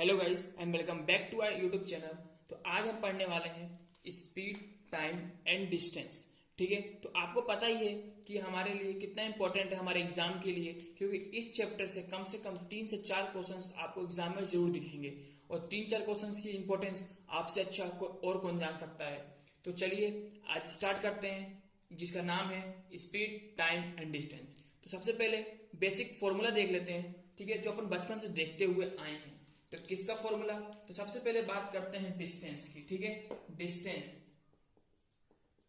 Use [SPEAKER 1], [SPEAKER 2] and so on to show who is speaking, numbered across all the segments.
[SPEAKER 1] Hello guys and welcome back to our YouTube channel. तो आज हम पढ़ने वाले हैं स्पीड, टाइम एंड डिस्टेंस। ठीक है, तो आपको पता ही है कि हमारे लिए कितना इंपॉर्टेंट है हमारे एग्जाम के लिए, क्योंकि इस चैप्टर से कम 3 से 4 क्वेश्चंस आपको एग्जाम में जरूर दिखेंगे और 3-4 क्वेश्चंस की इंपॉर्टेंस आपसे अच्छा और कौन जान सकता है। तो चलिए आज स्टार्ट करते हैं, जिसका नाम है स्पीड, टाइम एंड डिस्टेंस। तो सबसे पहले बेसिक फॉर्मूला देख लेते हैं, ठीक है, जो अपन बचपन से देखते हुए आए हैं। तो किसका फॉर्मूला? तो सबसे पहले बात करते हैं डिस्टेंस की। ठीक है, डिस्टेंस,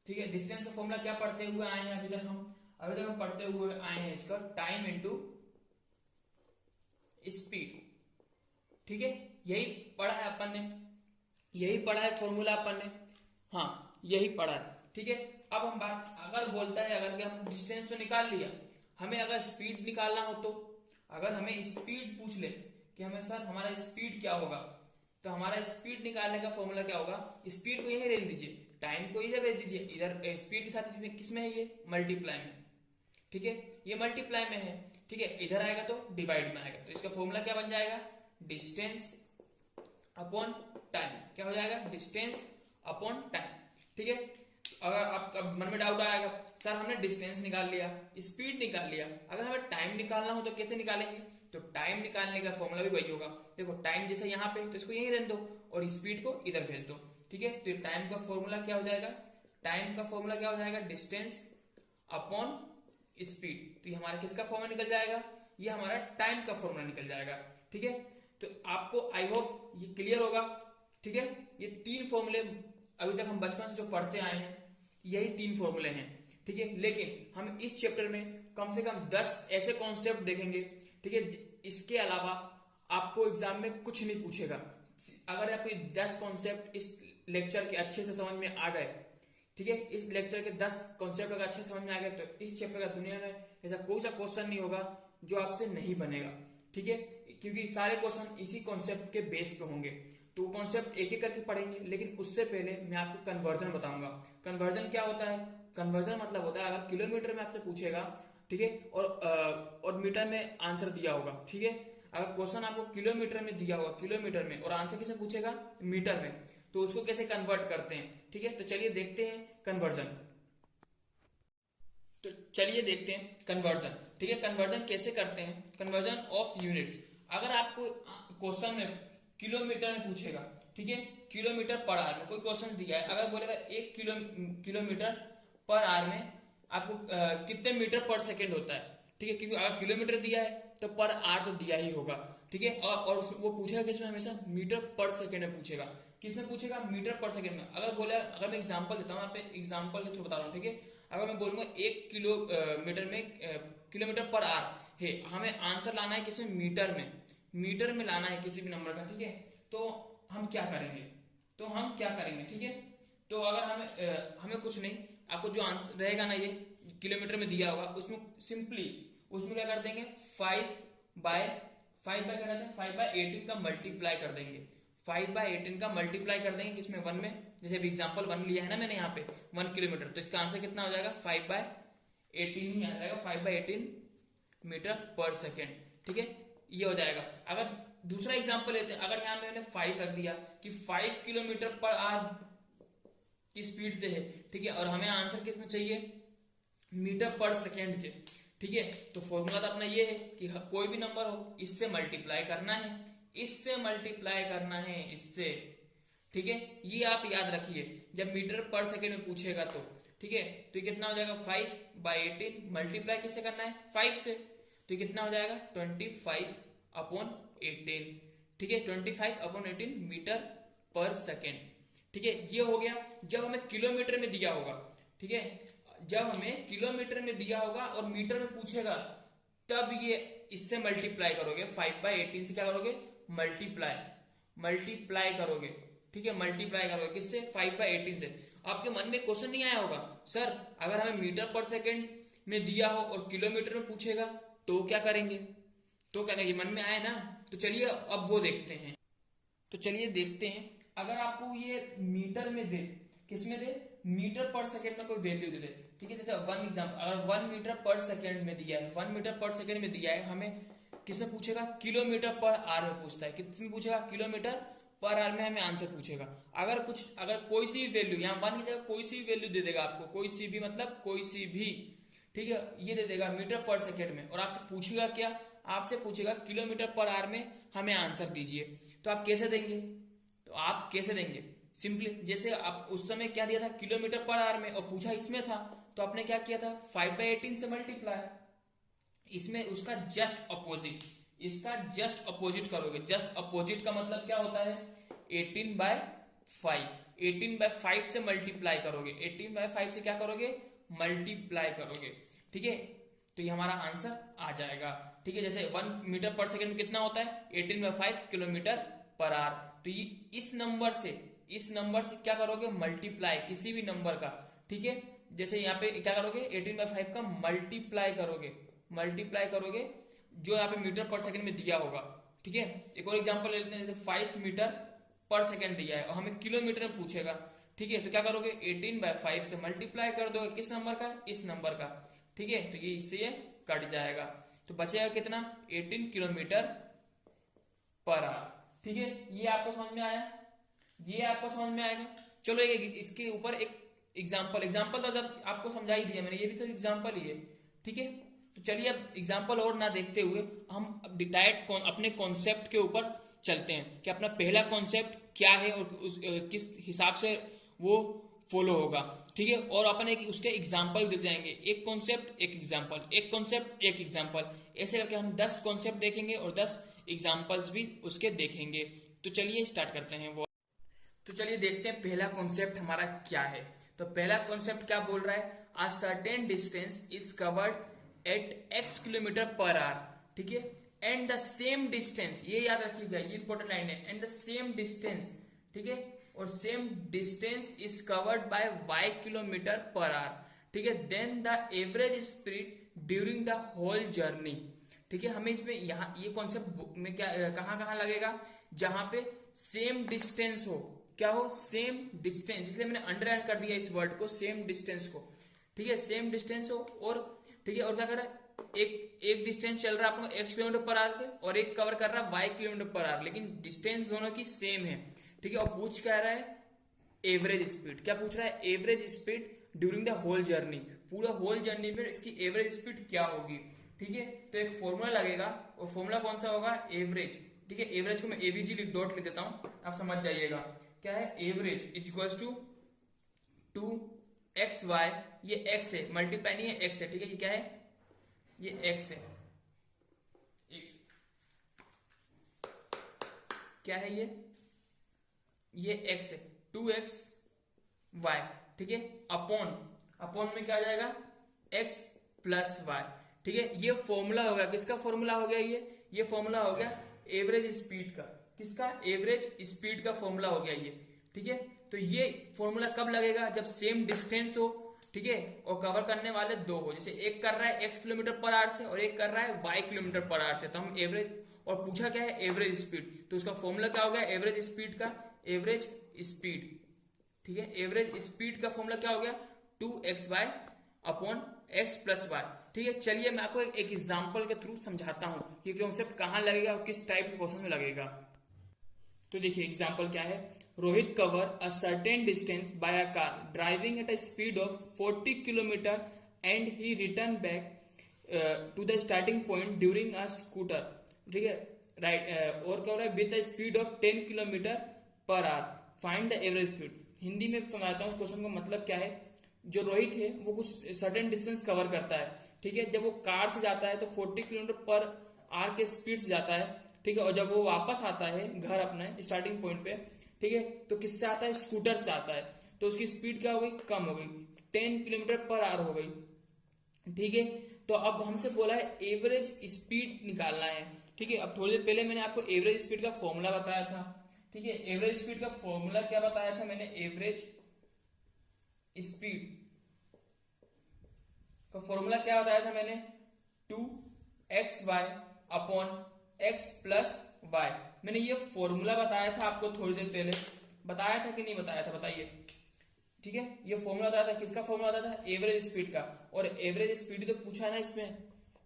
[SPEAKER 1] ठीक है, डिस्टेंस का फॉर्मूला क्या पढ़ते हुए आए हैं? अभी तक हम पढ़ते हुए आए हैं इसका टाइम इनटू स्पीड। ठीक है, यही पढ़ा है अपन ने, यही पढ़ा है फॉर्मूला अपन ने, हाँ यही पढ़ा है। ठीक है, अब हम बात, अगर बोलता है अगर कि हम डिस्टेंस तो निकाल लिया, हमें अगर स्पीड निकालना हो, तो अगर हमें स्पीड पूछ ले कि हमें सर हमारा स्पीड क्या होगा, तो हमारा स्पीड निकालने का फॉर्मूला क्या होगा? स्पीड को यही रेंज दीजिए, टाइम को इधर भेज दीजिए, इधर स्पीड के साथ किस में है? ये मल्टीप्लाई में। ठीक है, ये मल्टीप्लाई में है। ठीक है, इधर आएगा तो डिवाइड में आएगा, तो इसका फॉर्मूला क्या बन जाएगा? Distance upon time. क्या हो जाएगा? Distance upon time. ठीक है, अगर आपका मन में डाउट आएगा सर हमने डिस्टेंस निकाल लिया, स्पीड निकाल लिया, अगर हमें टाइम निकालना हो तो कैसे निकालेंगे? तो टाइम निकालने का फॉर्मूला भी वही होगा। देखो टाइम जैसे यहाँ पे, तो इसको यहीं रहने दो और स्पीड को इधर भेज दो। ठीक है, तो टाइम का फॉर्मूला क्या हो जाएगा? टाइम का फॉर्मूला क्या हो जाएगा? Distance upon speed. तो ये हमारा किसका फॉर्मूला निकल जाएगा? ये हमारा टाइम का फॉर्मूला निकल जाएगा। ठीक है, तो आपको आई होप ये क्लियर होगा। ठीक है, ये 3 फॉर्मूले अभी तक हम बचपन से जो पढ़ते आए हैं, यही 3 फॉर्मूले हैं। ठीक है, लेकिन हम इस चैप्टर में कम से कम 10 ऐसे कॉन्सेप्ट देखेंगे। ठीक है, इसके अलावा आपको एग्जाम में कुछ नहीं पूछेगा। अगर आपको 10 कॉन्सेप्ट इस लेक्चर के अच्छे से समझ में आ गए, ठीक है, इस लेक्चर के 10 कॉन्सेप्ट अगर अच्छे से समझ में आ गए, तो इस चैप्टर का दुनिया में ऐसा कोई सा क्वेश्चन नहीं होगा जो आपसे नहीं बनेगा। ठीक है, क्योंकि सारे क्वेश्चन इसी कॉन्सेप्ट के बेस पे होंगे। तो कॉन्सेप्ट एक एक करके पढ़ेंगे, लेकिन उससे पहले मैं आपको कन्वर्जन बताऊंगा। कन्वर्जन क्या होता है? कन्वर्जन मतलब होता है अगर किलोमीटर में आपसे पूछेगा, ठीक है, और मीटर में आंसर दिया होगा। ठीक है, अगर क्वेश्चन आपको किलोमीटर में दिया होगा, किलोमीटर में, और आंसर किसे पूछेगा? मीटर में, तो उसको कैसे कन्वर्ट करते हैं। ठीक है, तो चलिए देखते हैं कन्वर्जन। तो चलिए देखते हैं कन्वर्जन। ठीक है, कन्वर्जन कैसे करते हैं? Conversion of units. अगर आपको क्वेश्चन में किलोमीटर में पूछेगा, ठीक है, किलोमीटर पर आवर में कोई क्वेश्चन दिया है, अगर बोलेगा 1 किलोमीटर पर आवर में आपको कितने मीटर पर सेकेंड होता है। ठीक है, क्योंकि अगर किलोमीटर दिया है तो पर आवर तो दिया ही होगा। ठीक है, और वो पूछेगा किसमें? हमेशा मीटर पर सेकेंड में पूछेगा। किसमें पूछेगा? मीटर पर सेकेंड में। अगर मैं एग्जांपल देता हूँ, यहाँ पे एग्जांपल के थ्रू बता रहा हूँ। ठीक है, अगर मैं बोलूंगा 1 किलोमीटर में किलोमीटर पर आवर है, हमें आंसर लाना है किसमें? मीटर में। मीटर में लाना है किसी भी नंबर का। ठीक है, तो हम क्या करेंगे? ठीक है, तो अगर हमें कुछ नहीं, आपको जो आंसर रहेगा ना, ये किलोमीटर में दिया होगा, उसमें सिंपली उसमें क्या कर देंगे? 5/18 का मल्टीप्लाई कर देंगे। 5/18 का मल्टीप्लाई कर देंगे किसमें? 1 में। जैसे अभी एग्जांपल 1 लिया है ना मैंने यहाँ पे, 1 किलोमीटर, तो इसका आंसर कितना हो जाएगा? 5/18 ही आ जाएगा, 5/18 मीटर पर सेकेंड। ठीक है, ये हो जाएगा। अगर दूसरा एग्जांपल लेते हैं, अगर यहाँ मैंने 5 रख दिया कि 5 किलोमीटर पर आवर की स्पीड से है, ठीक है, और हमें आंसर किसमें चाहिए? मीटर पर सेकेंड के। ठीक है, तो फॉर्मूला तो अपना ये है कि कोई भी नंबर हो, इससे मल्टीप्लाई करना है, इससे मल्टीप्लाई करना है, इससे। ठीक है, ये आप याद रखिए जब मीटर पर सेकेंड में पूछेगा तो। ठीक है, तो ये कितना हो जाएगा? 5/18 मल्टीप्लाई किससे करना है? 5 से, तो ये कितना हो जाएगा? 25/18। ठीक है, 25/18 मीटर पर सेकेंड। ठीक है, ये हो गया जब हमें किलोमीटर में दिया होगा। ठीक है, जब हमें किलोमीटर में दिया होगा और मीटर में पूछेगा, तब ये इससे मल्टीप्लाई करोगे। 5/18 से क्या करोगे? मल्टीप्लाई करोगे। ठीक है, मल्टीप्लाई करोगे किससे? 5/18 से। आपके मन में क्वेश्चन नहीं आया होगा सर अगर हमें मीटर पर सेकेंड में दिया हो और किलोमीटर में पूछेगा तो क्या करेंगे? तो क्या करेंगे? मन में आए ना, तो चलिए अब वो देखते हैं। तो चलिए देखते हैं, अगर आपको ये मीटर में दे, किसमें दे? मीटर पर सेकेंड में कोई वैल्यू दे दे। ठीक है, जैसे 1 एग्जाम्पल, अगर 1 मीटर पर सेकेंड में दिया है, 1 मीटर पर सेकेंड में दिया है, हमें किसमें पूछेगा, किलोमीटर पर आवर में पूछता है। किसमें पूछेगा, किलोमीटर पर आवर में हमें आंसर पूछेगा। अगर कोई सी भी वैल्यू, यहाँ मान की जगह कोई सी भी वैल्यू दे देगा आपको, कोई सी भी मतलब कोई सी भी, ठीक है, ये दे देगा मीटर पर सेकेंड में, और आपसे पूछेगा क्या, आपसे पूछेगा किलोमीटर पर आवर में हमें आंसर दीजिए, तो आप कैसे देंगे, तो आप कैसे देंगे, सिंपली जैसे आप उस समय क्या दिया था, किलोमीटर पर आवर में, और पूछा इसमें था, तो आपने क्या किया था, 5/18 से मल्टीप्लाई, इसमें उसका जस्ट अपोजिट, इसका जस्ट अपोजिट करोगे। जस्ट अपोजिट का मतलब क्या होता है, 18/5, 18/5 से मल्टीप्लाई करोगे, 18/5 से क्या करोगे, मल्टीप्लाई करोगे, ठीक है, तो ये हमारा आंसर आ जाएगा। ठीक है, जैसे 1 मीटर पर सेकेंड में कितना होता है, 18/5 किलोमीटर पर आवर, तो ये इस नंबर से क्या करोगे, मल्टीप्लाई किसी भी नंबर का, ठीक है, जैसे यहाँ पे क्या करोगे, 18/5 का मल्टीप्लाई करोगे जो यहाँ पे मीटर पर सेकंड में दिया होगा। ठीक है, एक और एग्जांपल ले लेते हैं, जैसे 5 मीटर पर सेकंड दिया है और हमें किलोमीटर में पूछेगा। ठीक है, तो क्या करोगे, 18/5 से मल्टीप्लाई कर दोगे, किस नंबर का, इस नंबर का। ठीक है, तो ये इससे ये कट जाएगा, तो बचेगा कितना, 18 किलोमीटर पर आवर। ठीक है, ये आपको समझ में आया, ये आपको समझ में आएगा। चलो इसके ऊपर एक एग्जाम्पल तो जब आपको समझा ही दिया मैंने, ये भी तो एग्जाम्पल ही है। ठीक है, तो चलिए अब एग्जाम्पल और ना देखते हुए हम डायरेक्ट अपने कॉन्सेप्ट के ऊपर चलते हैं कि अपना पहला कॉन्सेप्ट क्या है और किस हिसाब से वो फॉलो होगा। ठीक है, और अपन एक उसके एग्जाम्पल देख जाएंगे, एक कॉन्सेप्ट एक एग्जाम्पल, एक कॉन्सेप्ट एक एग्जाम्पल, ऐसे करके हम 10 कॉन्सेप्ट देखेंगे और 10 एग्जाम्पल्स भी उसके देखेंगे। तो चलिए स्टार्ट करते हैं वो। तो चलिए देखते हैं पहला कॉन्सेप्ट हमारा क्या है। तो पहला कॉन्सेप्ट क्या बोल रहा है, a certain distance is covered at x kilometre per hour. ठीक है, एंड द सेम डिस्टेंस, ये याद रखिएगा, ये इंपॉर्टेंट लाइन है, एंड द सेम डिस्टेंस, ठीक है, और same distance is covered by y kilometre per hour. ठीक है, then the average speed during the whole journey. ठीक है, हमें इसमें यहाँ ये कॉन्सेप्ट में क्या कहाँ लगेगा, जहां पे सेम डिस्टेंस हो, क्या हो, सेम डिस्टेंस, इसलिए मैंने अंडरलाइन कर दिया इस वर्ड को, सेम डिस्टेंस को। ठीक है, सेम डिस्टेंस हो, और ठीक है, और क्या कर रहा है, एक डिस्टेंस चल रहा है आपको x किलोमीटर पर आवर के, और एक कवर कर रहा है y किलोमीटर पर आवर, लेकिन डिस्टेंस दोनों की सेम है। ठीक है, और पूछ क्या रहा है, एवरेज स्पीड, क्या पूछ रहा है, average speed during the whole journey, पूरा होल जर्नी में इसकी एवरेज स्पीड क्या होगी। ठीक है, तो एक फॉर्मूला लगेगा, और फॉर्मूला कौन सा होगा, एवरेज। ठीक है, एवरेज को मैं एवीजी डॉट लिख देता हूं, आप समझ जाइएगा क्या है, average is equals to X Y, ये एक्स है, मल्टीप्लाई नहीं है, एक्स है। ठीक है, ये क्या है, ये एक्स है, एक्स क्या है, ये एक्स है, 2x y। ठीक है, अपॉन में क्या आ जाएगा, x प्लस वाई। ठीक है, ये फॉर्मूला हो गया, किसका फॉर्मूला हो गया, ये फॉर्मूला हो गया एवरेज स्पीड का, किसका, एवरेज स्पीड का फॉर्मूला हो गया ये। ठीक है, तो ये फॉर्मूला कब लगेगा, जब सेम डिस्टेंस हो, ठीक है, और कवर करने वाले दो हो, जैसे एक कर रहा है x किलोमीटर पर आवर से और एक कर रहा है y किलोमीटर पर आवर से, तो हम एवरेज, और पूछा क्या है, एवरेज स्पीड, तो उसका फॉर्मूला क्या हो गया, एवरेज स्पीड का, एवरेज स्पीड। ठीक है, एवरेज स्पीड का फॉर्मूला क्या हो गया, 2xy upon x plus Y. ठीक है, चलिए मैं आपको एक एग्जांपल के थ्रू समझाता हूं कि कॉन्सेप्ट कहां लगेगा और किस टाइप के क्वेश्चन में लगेगा। तो देखिए एग्जांपल क्या है, Rohit cover a certain distance by a car driving at a speed of 40 kilometre and he return back to the starting point during a scooter. ठीक है, राइट, और क्या हो रहा है, with the speed of 10 kilometre per hour, find the average speed. Hindi में समझाता हूँ क्वेश्चन का मतलब क्या है, जो रोहित है वो कुछ सर्टेन डिस्टेंस कवर करता है। ठीक है, जब वो कार से जाता है तो 40 किलोमीटर पर आवर के स्पीड से जाता है। ठीक है, और जब वो वापस आता है घर अपने स्टार्टिंग पॉइंट पे, ठीक है, तो किससे आता है, स्कूटर से आता है, तो उसकी स्पीड क्या हो गई, कम हो गई, 10 किलोमीटर पर आवर हो गई। ठीक है, तो अब हमसे बोला है एवरेज स्पीड निकालना है। ठीक है, अब थोड़ी देर पहले मैंने आपको एवरेज स्पीड का फॉर्मूला बताया था। ठीक है, एवरेज स्पीड का फॉर्मूला क्या बताया था मैंने, एवरेज स्पीड का फॉर्मूला क्या बताया था मैंने, 2xy upon x plus Y. मैंने ये फॉर्मूला बताया था आपको थोड़ी देर पहले, बताया था कि नहीं बताया था, बताइए। ठीक है, ये फॉर्मूला बताया था, किसका फॉर्मूला बताया था, एवरेज स्पीड का, और एवरेज स्पीड तो पूछा है ना इसमें,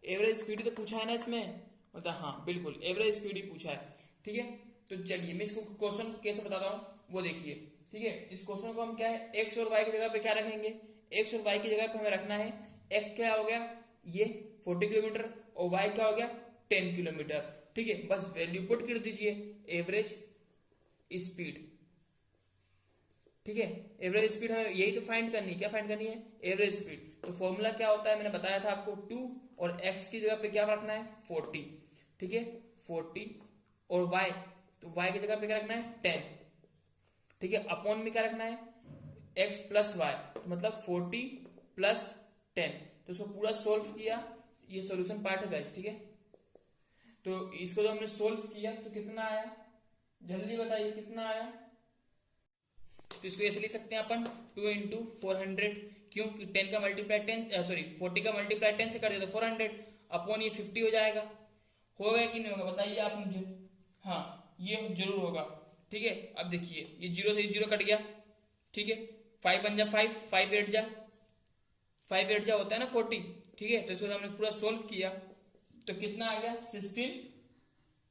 [SPEAKER 1] एवरेज स्पीड तो पूछा है ना इसमें, बोलता है हाँ बिल्कुल एवरेज स्पीड ही पूछा है। ठीक है, तो चलिए मैं इसको क्वेश्चन कैसे बताता हूँ वो देखिए। ठीक है, इस क्वेश्चन को हम क्या है एक्स और वाई की जगह पे क्या रखेंगे, एक्स और वाई की जगह पे हमें रखना है एक्स क्या हो गया ये 40 किलोमीटर और वाई क्या हो गया 10 किलोमीटर। ठीक है, बस वैल्यू पुट कर दीजिए एवरेज स्पीड। ठीक है, एवरेज स्पीड हमें यही तो फाइंड करनी है, क्या फाइंड करनी है एवरेज स्पीड। तो फॉर्मूला क्या होता है मैंने बताया था आपको 2 और x की जगह पे क्या रखना है 40। ठीक है 40 और y, तो y की जगह पे क्या रखना है 10। ठीक है, अपॉन में क्या रखना है x प्लस वाई, तो मतलब 40 प्लस 10। तो इसको पूरा सोल्व किया, ये सॉल्यूशन पार्ट है गाइस। ठीक है, तो इसको जो हमने सोल्व किया तो कितना आया जल्दी बताइए कितना आया। तो इसको ऐसे लिख सकते हैं अपन 2 इंटू 400, क्योंकि 10 का मल्टीप्लाई 10 सॉरी 40 का मल्टीप्लाई 10 से कर दिया तो 400 अपॉन ये 50 हो जाएगा। होगा कि नहीं होगा बताइए आप मुझे। हाँ ये जरूर होगा। ठीक है, अब देखिए ये जीरो से जीरो कट गया। ठीक है, 5 पंजा 5, 5 8 जा 5 8 जा होता है ना 40। ठीक है, तो इसको हमने पूरा सोल्व किया तो कितना आ गया 16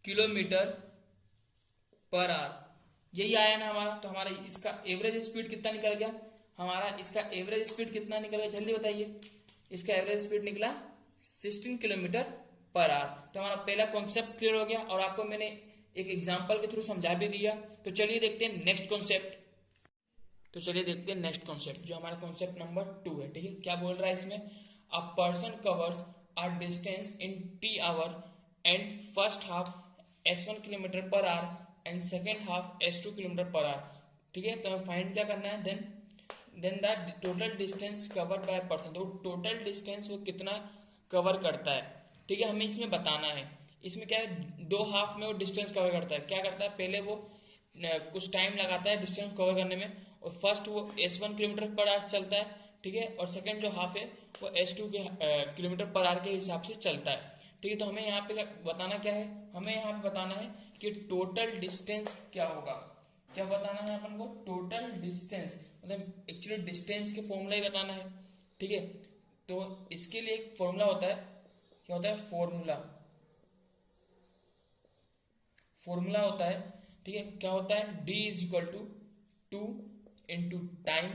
[SPEAKER 1] किलोमीटर पर आवर, यही आया ना हमारा। तो हमारा इसका एवरेज स्पीड कितना निकल गया, हमारा इसका एवरेज स्पीड कितना निकल गया जल्दी बताइए। इसका एवरेज स्पीड निकला 16 किलोमीटर पर आवर। तो हमारा पहला कॉन्सेप्ट क्लियर हो गया और आपको मैंने एक एग्जांपल के थ्रू समझा भी दिया। तो चलिए देखते हैं नेक्स्ट कॉन्सेप्ट। तो चलिए देखते हैं नेक्स्ट कॉन्सेप्ट जो हमारा कॉन्सेप्ट नंबर 2 है। ठीक है, क्या बोल रहा है इसमें, a person covers a distance in T hour and first half s1 kilometre per hour and second half s2 kilometre per hour. ठीक है, तो हमें फाइंड क्या करना है, then the total distance covered by person. तो टोटल डिस्टेंस वो कितना कवर करता है। ठीक है, हमें इसमें बताना है। इसमें क्या है दो हाफ में वो डिस्टेंस कवर करता है। क्या करता है पहले वो कुछ टाइम लगाता है डिस्टेंस कवर करने में, और फर्स्ट वो s1 किलोमीटर पर आवर चलता है। ठीक है, और सेकंड जो हाफ है वो s2 के किलोमीटर पर आवर के हिसाब से चलता है। ठीक है, तो हमें यहाँ पे बताना क्या है, हमें यहाँ पे बताना है कि टोटल डिस्टेंस क्या होगा। क्या बताना है अपन को टोटल डिस्टेंस, मतलब एक्चुअली डिस्टेंस के फॉर्मूला ही बताना है। ठीक है, तो इसके लिए एक फॉर्मूला होता है, क्या होता है फॉर्मूला, फॉर्मूला होता है। ठीक है, क्या होता है d is equal to 2 into time.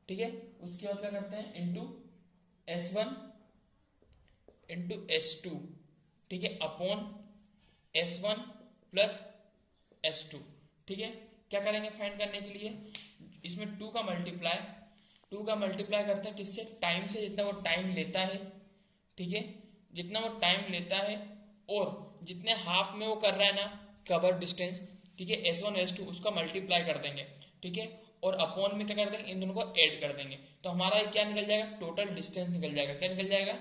[SPEAKER 1] ठीक है, उसके बाद क्या करते हैं इंटू s1 इंटू s2। ठीक है, अपॉन s1 प्लस s2। ठीक है, क्या करेंगे फाइंड करने के लिए, इसमें 2 का मल्टीप्लाई करते हैं किससे टाइम से, जितना वो टाइम लेता है। ठीक है, जितना वो टाइम लेता है और जितने हाफ में वो कर रहा है ना कवर डिस्टेंस। ठीक है, s1 s2 उसका मल्टीप्लाई कर देंगे। ठीक है, और अपॉन में क्या कर देंगे इन दोनों को ऐड कर देंगे। तो हमारा ये क्या निकल जाएगा टोटल डिस्टेंस निकल जाएगा। क्या निकल जाएगा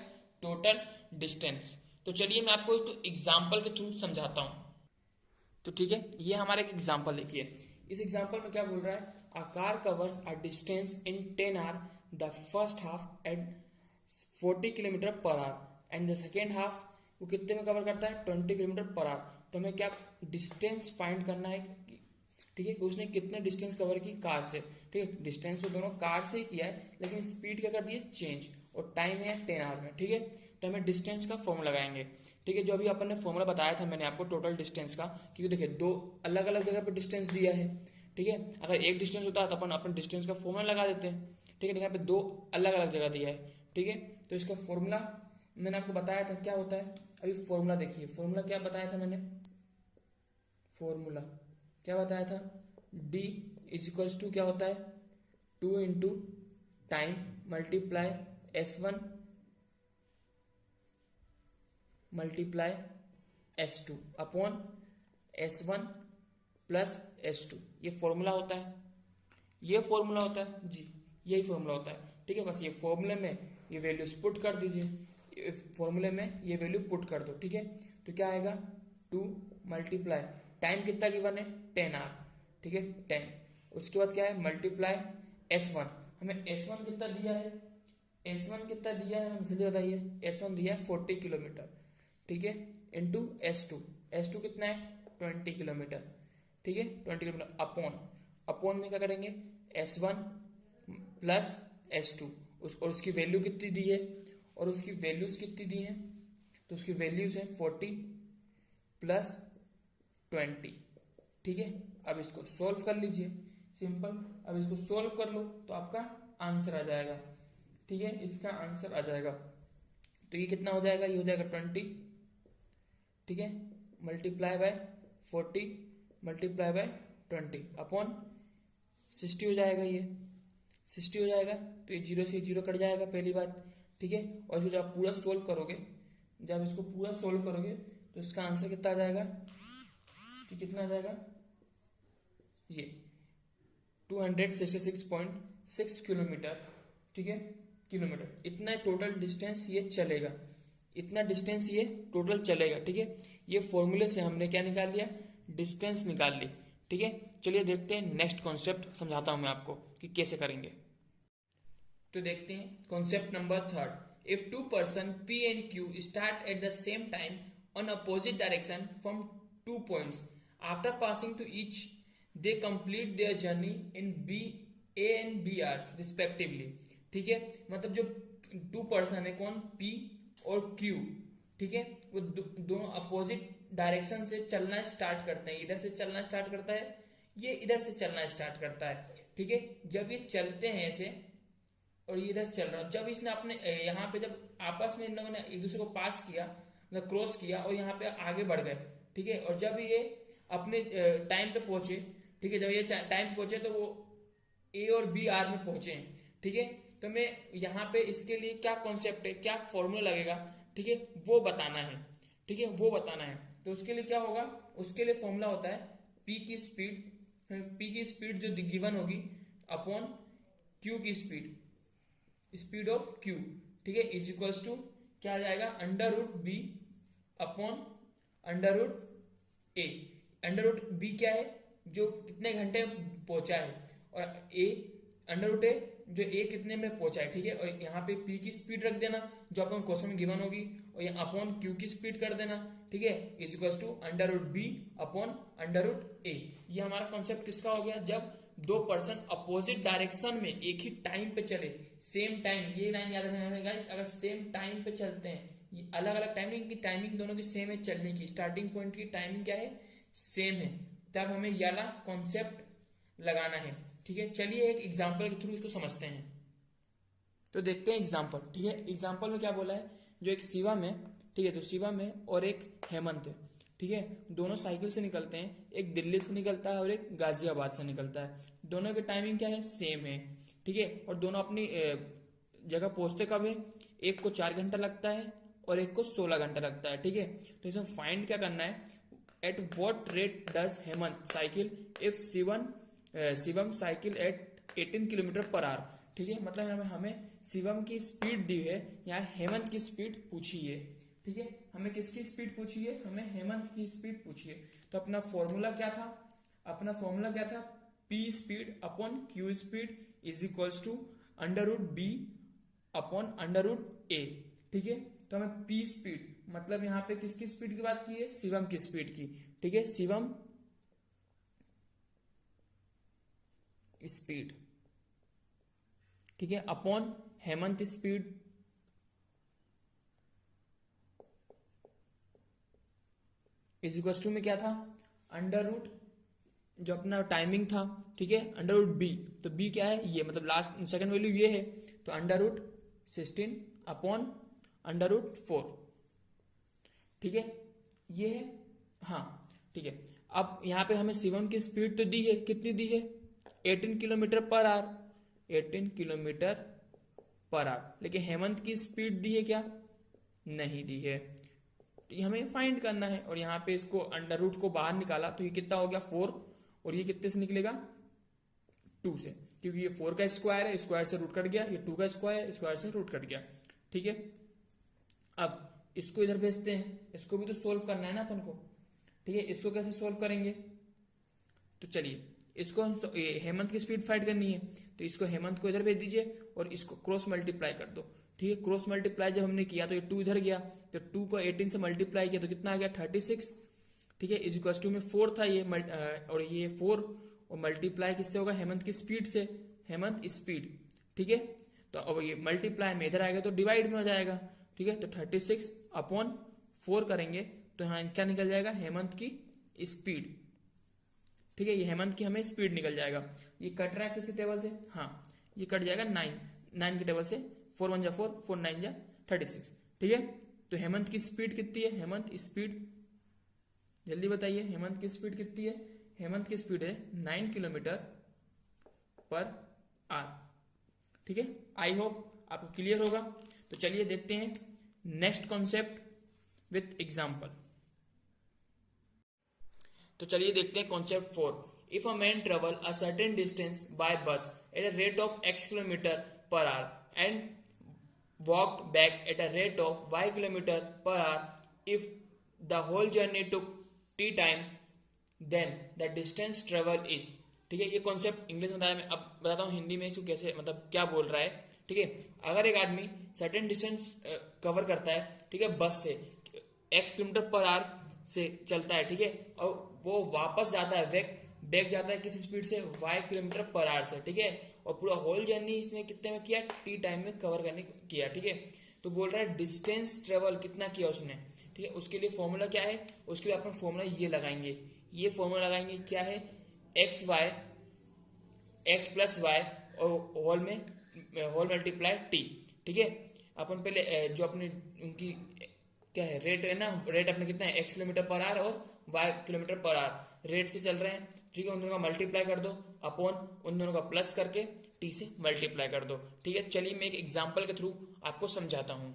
[SPEAKER 1] टोटल डिस्टेंस। तो चलिए मैं आपको एक एग्जाम्पल के थ्रू समझाता हूँ। तो ठीक है, ये हमारा एक एग्जाम्पल देखिए। इस एग्जाम्पल में क्या बोल रहा है, a car covers a distance in 10 hour, the first half at 40 kilometre per hour and the second half वो कितने में कवर करता है 20 किलोमीटर पर आवर। तो हमें क्या डिस्टेंस फाइंड करना है। ठीक है, उसने कितने डिस्टेंस कवर की कार से। ठीक है, डिस्टेंस तो दोनों कार से ही किया है, लेकिन स्पीड क्या कर दी है चेंज, और टाइम है 10 आवर में। ठीक है, तो हमें डिस्टेंस का फॉर्मूला लगाएंगे। ठीक है, जो अभी अपन ने फॉर्मूला बताया था मैंने आपको टोटल डिस्टेंस का, क्योंकि देखिए दो अलग अलग जगह पे डिस्टेंस दिया है। ठीक है, अगर एक डिस्टेंस होता है तो अपन डिस्टेंस का फॉर्मूला लगा देते हैं। ठीक है, यहाँ पे दो अलग अलग जगह दिया है। ठीक है, तो इसका फॉर्मूला मैंने आपको बताया था क्या होता है। अभी फॉर्मूला देखिए, फॉर्मूला क्या बताया था मैंने, फॉर्मूला क्या बताया था, d इज इक्वल्स टू क्या होता है 2 into time multiply s1 multiply s2 upon s1 plus s2। ये फॉर्मूला होता है, ये फॉर्मूला होता है जी, यही फॉर्मूला होता है। ठीक है, बस ये फॉर्मूले में ये वैल्यूज पुट कर दीजिए, फॉर्मूले में ये वैल्यू पुट कर दो। ठीक है, तो क्या आएगा 2 मल्टीप्लाई टाइम कितना गिवन है 10 आवर। ठीक है 10, उसके बाद क्या है मल्टीप्लाई s1, हमें s1 कितना दिया है, s1 कितना दिया है हमें जल्दी बताइए, s1 दिया है 40 किलोमीटर। ठीक है, इंटू s2 कितना है 20 किलोमीटर। ठीक है 20 किलोमीटर अपॉन में क्या करेंगे s1 प्लस s2 और उसकी वैल्यू कितनी दी है, और उसकी वैल्यूज कितनी दी है, तो उसकी वैल्यूज है 40 प्लस 20। ठीक है, अब इसको सोल्व कर लीजिए, सिंपल। अब इसको सोल्व कर लो तो आपका आंसर आ जाएगा। ठीक है, इसका आंसर आ जाएगा। तो ये कितना हो जाएगा, ये हो जाएगा 20। ठीक है, multiply by 40 multiply by 20 upon 60 हो जाएगा, ये 60 हो जाएगा। तो ये जीरो से जीरो कट जाएगा, पहली बात। ठीक है, और इसको जब पूरा सोल्व करोगे, जब इसको पूरा सोल्व करोगे तो इसका आंसर कितना आ जाएगा, तो कितना आ जाएगा, ये 266.6 किलोमीटर। ठीक है, किलोमीटर, इतना टोटल डिस्टेंस ये चलेगा, इतना डिस्टेंस ये टोटल चलेगा। ठीक है, ये फॉर्मूले से हमने क्या निकाल लिया, डिस्टेंस निकाल ली। ठीक है, चलिए देखते हैं नेक्स्ट कॉन्सेप्ट, समझाता हूं मैं आपको कि कैसे करेंगे। तो देखते हैं concept number 3। If two person P and Q start at the same time on opposite direction from 2 points, after passing to each they complete their journey in B A and B hours respectively. ठीक है, मतलब जो 2 person है, कौन, P और Q, ठीक है, वो दोनों अपोजिट डायरेक्शन से चलना स्टार्ट करते हैं। इधर से चलना स्टार्ट करता है, ये इधर से चलना स्टार्ट करता है। ठीक है, जब ये चलते हैं ऐसे और ये इधर चल रहा है, जब इसने अपने यहाँ पे जब आपस में इन लोगों ने एक दूसरे को पास किया, मतलब क्रॉस किया और यहाँ पे आगे बढ़ गए। ठीक है, और जब ये अपने टाइम पे पहुंचे, ठीक है, जब ये टाइम पे पहुंचे तो वो A और B आर में पहुंचे। ठीक है, तो मैं यहाँ पे इसके लिए क्या कॉन्सेप्ट है, क्या फॉर्मूला लगेगा, ठीक है, वो बताना है। ठीक है, वो बताना है। तो उसके लिए क्या होगा, उसके लिए फॉर्मूला होता है P की स्पीड जो गिवन होगी अपॉन Q की स्पीड ऑफ Q। ठीक है, इज इक्वल्स टू क्या आ जाएगा, under root B upon under root A। Under root B क्या है, जो कितने घंटे पहुंचा है, और A अंडर रूट A जो A कितने में पहुंचा है। ठीक है, और यहाँ पे P की स्पीड रख देना जो अपन क्वेश्चन में गिवन होगी, और यहाँ अपॉन Q की स्पीड कर देना। ठीक है, is equals to under root B upon under root A। ये हमारा कॉन्सेप्ट किसका हो गया, जब 2 पर्सन अपोजिट डायरेक्शन में एक ही टाइम पे चले, सेम टाइम, ये लाइन याद रखना गाइस, अगर सेम टाइम पे चलते हैं, ये अलग अलग टाइमिंग की, टाइमिंग दोनों की सेम है चलने की, स्टार्टिंग पॉइंट की टाइमिंग क्या है, सेम है, तब हमें ये वाला कॉन्सेप्ट लगाना है। ठीक है, चलिए एक एग्जांपल के थ्रू इसको समझते हैं। तो देखते हैं एग्जांपल। ठीक है, एग्जांपल में क्या बोला है, जो एक शिवम है, ठीक है, तो शिवम है और एक हेमंत है। ठीक है, दोनों साइकिल से निकलते हैं, एक दिल्ली से निकलता है और एक गाजियाबाद से निकलता है। दोनों की टाइमिंग क्या है, सेम है। ठीक है, और दोनों अपनी जगह पहुंचते कब है, एक को 4 घंटा लगता है और एक को 16 घंटा लगता है। ठीक है, तो इसमें फाइंड क्या करना है, at what rate does Hemant cycle if Shivam cycle at 18 kilometre per hour. ठीक है, मतलब हमें शिवम की स्पीड दी है, यहाँ हेमंत की स्पीड पूछी है। ठीक है, हमें किसकी स्पीड पूछी है, हमें हेमंत की स्पीड पूछी है। तो अपना फॉर्मूला क्या था, P speed upon Q speed is equals to under root B upon under root A। ठीक है, तो हमें P स्पीड मतलब यहाँ पे किसकी स्पीड की बात की है, शिवम की स्पीड की। ठीक है, शिवम स्पीड, ठीक है, upon Hemant speed is equal to में क्या था, अंडर रूट जो अपना टाइमिंग था। ठीक है, अंडर रूट B, तो B क्या है, ये मतलब लास्ट सेकंड वैल्यू ये है, तो under root 16 upon under root 4। ठीक है, ये है, हाँ ठीक है। अब यहाँ पे हमें शिवम की स्पीड तो दी है, कितनी दी है, 18 kilometre per our, 18 kilometre per our, लेकिन हेमंत की स्पीड दी है क्या, नहीं दी है। तो ये हमें फाइंड करना है, और यहाँ पे इसको अंडर रूट को बाहर निकाला तो ये कितना हो गया 4, और ये कितने से निकलेगा 2 से, क्योंकि ये 4 का स्क्वायर है, स्क्वायर से रूट कट गया, ये 2 का स्क्वायर है, स्क्वायर से रूट कट गया। ठीक है, अब इसको इधर भेजते हैं, इसको भी तो सोल्व करना है ना अपन को। ठीक है, इसको कैसे सोल्व करेंगे, तो चलिए इसको हम हेमंत की स्पीड फाइंड करनी है, तो इसको हेमंत को इधर भेज दीजिए और इसको क्रॉस मल्टीप्लाई कर दो। ठीक है, क्रॉस मल्टीप्लाई जब हमने किया तो ये 2 इधर गया, तो 2 को 18 से मल्टीप्लाई किया तो कितना आ गया 36। ठीक है, इज इक्वल टू में 4 था ये और ये 4, और मल्टीप्लाई किससे होगा, हेमंत की स्पीड से, हेमंत स्पीड। ठीक है, तो अब ये मल्टीप्लाई में इधर आएगा तो डिवाइड में हो जाएगा। ठीक है, तो 36 अपॉन 4 करेंगे तो यहाँ क्या निकल जाएगा, हेमंत की स्पीड। ठीक है, ये हेमंत की हमें स्पीड निकल जाएगा। ये कट रहा है किसी टेबल से, हाँ ये कट जाएगा 9 के टेबल से, 4 1 जा 4, 4 9 जा 36। ठीक है, तो हेमंत की स्पीड कितनी है, हेमंत स्पीड जल्दी बताइए, हेमंत की स्पीड कितनी है, हेमंत की स्पीड है 9 किलोमीटर पर आवर। ठीक है, आई होप आपको क्लियर होगा। तो चलिए देखते हैं नेक्स्ट कॉन्सेप्ट विथ एग्जाम्पल। तो चलिए देखते हैं concept 4। If a man travel a certain distance by bus at a rate of x kilometre per hour and walked back at a rate of y kilometer per hour, if the whole journey took t time, then the distance travel is। ठीक है, ये concept English में बताया, मैं अब बताता हूँ हिंदी में इसको कैसे, मतलब क्या बोल रहा है। ठीक है, अगर एक आदमी सर्टेन डिस्टेंस कवर करता है, ठीक है, बस से x किलोमीटर पर आवर से चलता है, ठीक है, और वो वापस जाता है बैक जाता है किस स्पीड से, y किलोमीटर पर आवर से। ठीक है, और पूरा होल जर्नी इसने कितने में किया, टी टाइम में कवर करने किया। ठीक है, तो बोल रहा है डिस्टेंस ट्रेवल कितना किया उसने। ठीक है, उसके लिए फॉर्मूला क्या है, उसके लिए अपन फॉर्मूला ये लगाएंगे, ये फॉर्मूला लगाएंगे, क्या है, एक्स प्लस वाई और होल मल्टीप्लाई टी। ठीक है, अपन पहले जो अपने उनकी क्या है रेट है ना, रेट अपने कितना है, x किलोमीटर पर आवर और y kilometre per hour rate से चल रहे हैं। ठीक है, उन दोनों का मल्टीप्लाई कर दो अपॉन उन दोनों का प्लस करके t से मल्टीप्लाई कर दो। ठीक है, चलिए मैं एक एग्जांपल के थ्रू आपको समझाता हूं।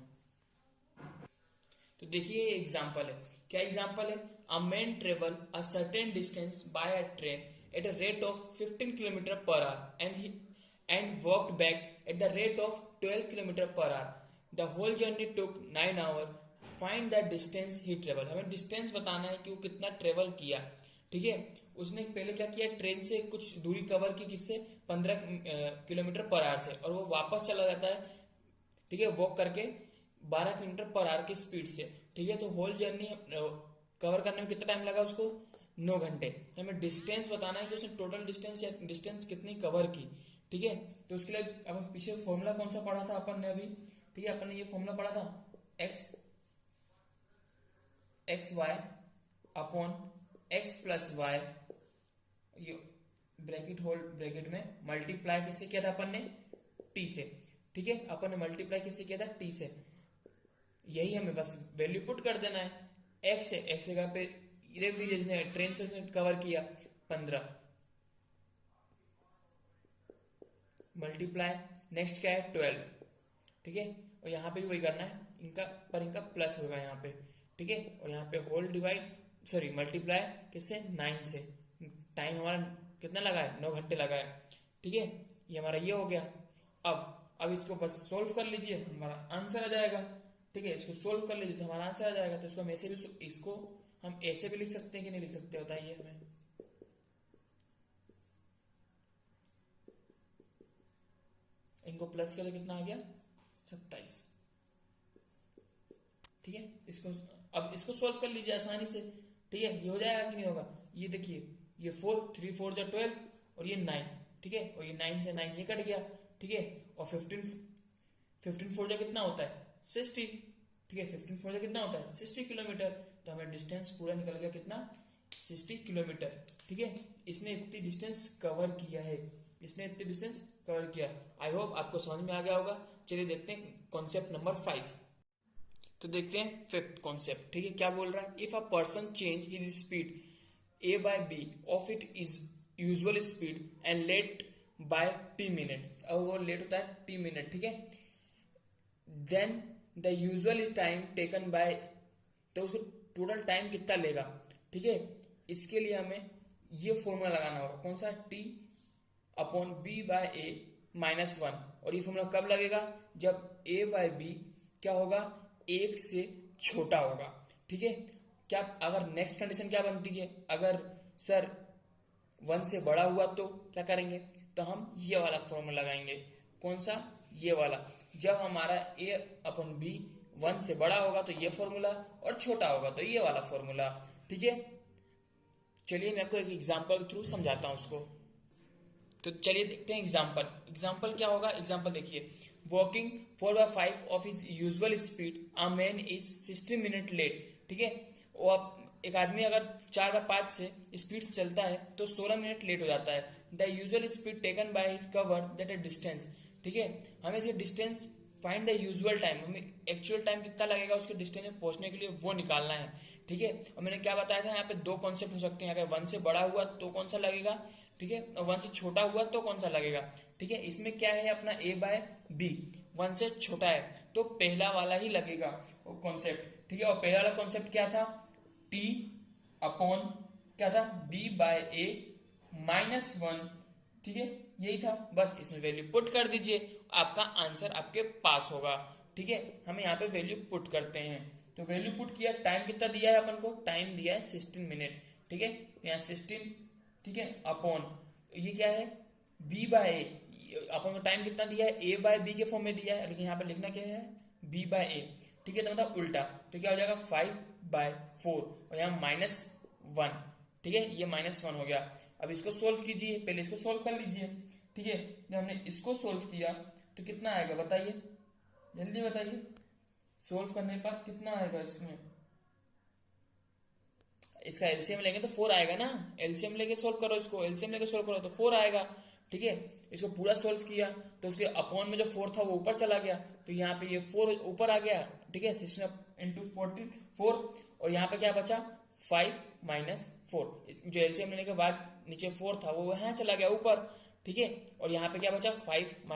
[SPEAKER 1] तो देखिए ये एग्जांपल है, क्या एग्जांपल है, a man travel a certain distance by a train at a rate of 15 kilometre per hour and walked back at the rate of 12 kilometre per hour. The whole journey took 9 hour. Find the distance he travel. हमें distance बताना है कि वो कितना travel किया। ठीक है, उसने पहले क्या किया, ट्रेन से कुछ दूरी कवर की, किससे, 15 किलोमीटर पर आवर से, और वो वापस चला जाता है, ठीक है, वॉक करके 12 किलोमीटर पर आवर की स्पीड से। ठीक है, तो होल जर्नी कवर करने में कितना टाइम लगा उसको, 9 घंटे। तो हमें डिस्टेंस बताना है कि उसने टोटल डिस्टेंस या डिस्टेंस कितनी कवर की। ठीक है, तो उसके लिए अपन पीछे फॉर्मूला कौन सा पढ़ा था अपन ने अभी। ठीक है, अपन ने ये फॉर्मूला पढ़ा था, X Y upon X plus Y, ये ब्रैकेट होल ब्रैकेट में मल्टीप्लाई किससे किया था अपन ने, टी से। ठीक है, अपन ने मल्टीप्लाई किससे किया था, टी से। यही हमें बस वैल्यू पुट कर देना है, एक्स है, एक्स जगह पे देख दीजिए, जिसने ट्रेन से उसने कवर किया 15 मल्टीप्लाई, नेक्स्ट क्या है 12। ठीक है, और यहाँ पे भी वही करना है, इनका प्लस होगा यहाँ पे। ठीक है, और यहाँ पे होल मल्टीप्लाई किससे, 9 से। टाइम हमारा कितना लगा है, 9 घंटे लगा है। ठीक है, ये हमारा ये हो गया। अब इसको बस सोल्व कर लीजिए, हमारा आंसर आ जाएगा। ठीक है, इसको सोल्व कर लीजिए तो हमारा आंसर आ जाएगा। तो इसको हम ऐसे भी लिख सकते हैं कि नहीं लिख सकते, बताइए हमें। इनको प्लस करें कितना आ गया, 27। ठीक है, अब इसको सोल्व कर लीजिए आसानी से। ठीक है, ये हो जाएगा कि नहीं होगा, ये देखिए, ये 4 3 4 जा 12 और ये 9। ठीक है, और ये 9 से 9 ये कट गया। ठीक है, और 15 4 जा कितना होता है, 60। ठीक है, 15 4 जा कितना होता है, 60 किलोमीटर। तो हमें डिस्टेंस पूरा निकल गया कितना, 60 किलोमीटर। ठीक है, इसने इतनी डिस्टेंस कवर किया है, इसने इतनी डिस्टेंस कवर किया। आई होप आपको समझ में आ गया होगा। चलिए देखते हैं कॉन्सेप्ट नंबर 5। तो देखते हैं फिफ्थ कॉन्सेप्ट। ठीक है, क्या बोल रहा है, if a person change his speed a by b of it is usual speed and late by t minute, और वो लेट होता है t मिनट। ठीक है, then the usual time taken by, तो उसको टोटल टाइम कितना लेगा। ठीक है, इसके लिए हमें ये फॉर्मूला लगाना होगा, कौन सा, t upon b by a minus 1। और ये फॉर्मूला कब लगेगा, जब a बाय b क्या होगा, 1 से छोटा होगा। ठीक है, क्या अगर नेक्स्ट कंडीशन क्या बनती है, अगर सर 1 से बड़ा हुआ तो क्या करेंगे, तो हम ये वाला फॉर्मूला लगाएंगे, कौन सा, ये वाला। जब हमारा a अपॉन b 1 से बड़ा होगा तो ये फॉर्मूला, और छोटा होगा तो ये वाला फॉर्मूला। ठीक है, चलिए मैं आपको एक एग्जांपल के थ्रू समझाता हूं उसको। तो चलिए देखते हैं एग्जाम्पल क्या होगा। एग्जाम्पल देखिए, walking 4/5 of his usual speed, a man is 60 minute late. ठीक है, वो आप एक आदमी अगर 4/5 से स्पीड से चलता है तो 16 मिनट लेट हो जाता है। The usual speed taken by cover that a distance, ठीक है, हमें इसके distance find the usual time, हमें एक्चुअल टाइम कितना लगेगा उसके डिस्टेंस में पहुंचने के लिए वो निकालना है, ठीक है। और मैंने क्या बताया था, यहाँ पे दो कॉन्सेप्ट हो सकते हैं, अगर 1 से बड़ा हुआ तो कौन सा लगेगा, ठीक है, और 1 से छोटा हुआ तो कौन सा लगेगा, ठीक है। इसमें क्या है अपना A/B, 1 से छोटा है तो पहला वाला ही लगेगा वो कॉन्सेप्ट, ठीक है। और पहला वाला कॉन्सेप्ट क्या था, T अपॉन क्या था, B/A -1, ठीक है, यही था। बस इसमें वैल्यू पुट कर दीजिए, आपका आंसर आपके पास होगा, ठीक है। हम यहाँ पे वैल्यू पुट करते हैं, तो वैल्यू पुट किया, टाइम कितना दिया है अपन को, टाइम दिया है 16 मिनट, ठीक है, यहाँ 16, ठीक है, अपॉन ये क्या है B/A, अपन को टाइम कितना दिया है A/B के फॉर्म में दिया है, लेकिन यहाँ पे लिखना क्या है B/A, ठीक है, तो मतलब उल्टा, तो क्या हो जाएगा 5/4 और यहाँ -1, ठीक है, ये -1 हो गया। अब इसको सोल्व कीजिए, पहले इसको सोल्व कर लीजिए, ठीक है। जब हमने इसको सोल्व किया तो कितना आएगा बताइए, जल्दी बताइए, सोल्व करने के बाद कितना आएगा इसमें, इसका एलसीएम लेंगे तो 4 आएगा ना, एलसीएम लेके सोल्व करो इसको, एलसीएम लेके सोल्व करो तो 4 आएगा, ठीक है। इसको पूरा सोल्व किया तो उसके अपॉन में जो 4 था वो ऊपर चला गया, तो यहाँ पे ये 4 ऊपर आ गया, ठीक है, 16 × 44, और यहाँ पे क्या बचा 5 - 4, जो एलसीएम लेने के बाद नीचे 4 था वो यहाँ चला गया ऊपर, ठीक है, और यहाँ पे क्या बचा 5 -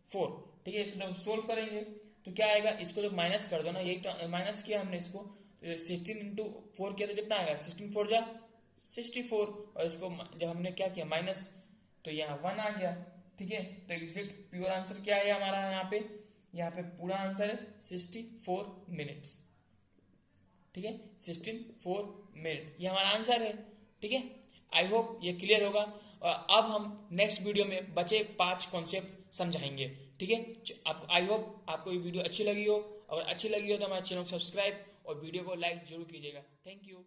[SPEAKER 1] 4, ठीक है। इसको जब सोल्व करेंगे तो क्या आएगा, इसको जब माइनस कर दो ना, यही तो माइनस किया हमने इसको, 16 × 4 किया तो कितना आएगा 16 4 जा 64, और इसको जब हमने क्या किया माइनस तो यहाँ 1 आ गया, ठीक है। तो एग्जैक्ट प्योर आंसर क्या है हमारा, यहाँ पे पूरा आंसर है 64 मिनट्स, ठीक है, 64 मिनट ये हमारा आंसर है, ठीक है। आई होप ये क्लियर होगा, और अब हम नेक्स्ट वीडियो में बचे 5 कॉन्सेप्ट समझाएंगे, ठीक है। आपको आई होप आपको ये वीडियो अच्छी लगी हो, अगर अच्छी लगी हो तो हमारे चैनल को सब्सक्राइब और वीडियो को लाइक जरूर कीजिएगा। Thank you.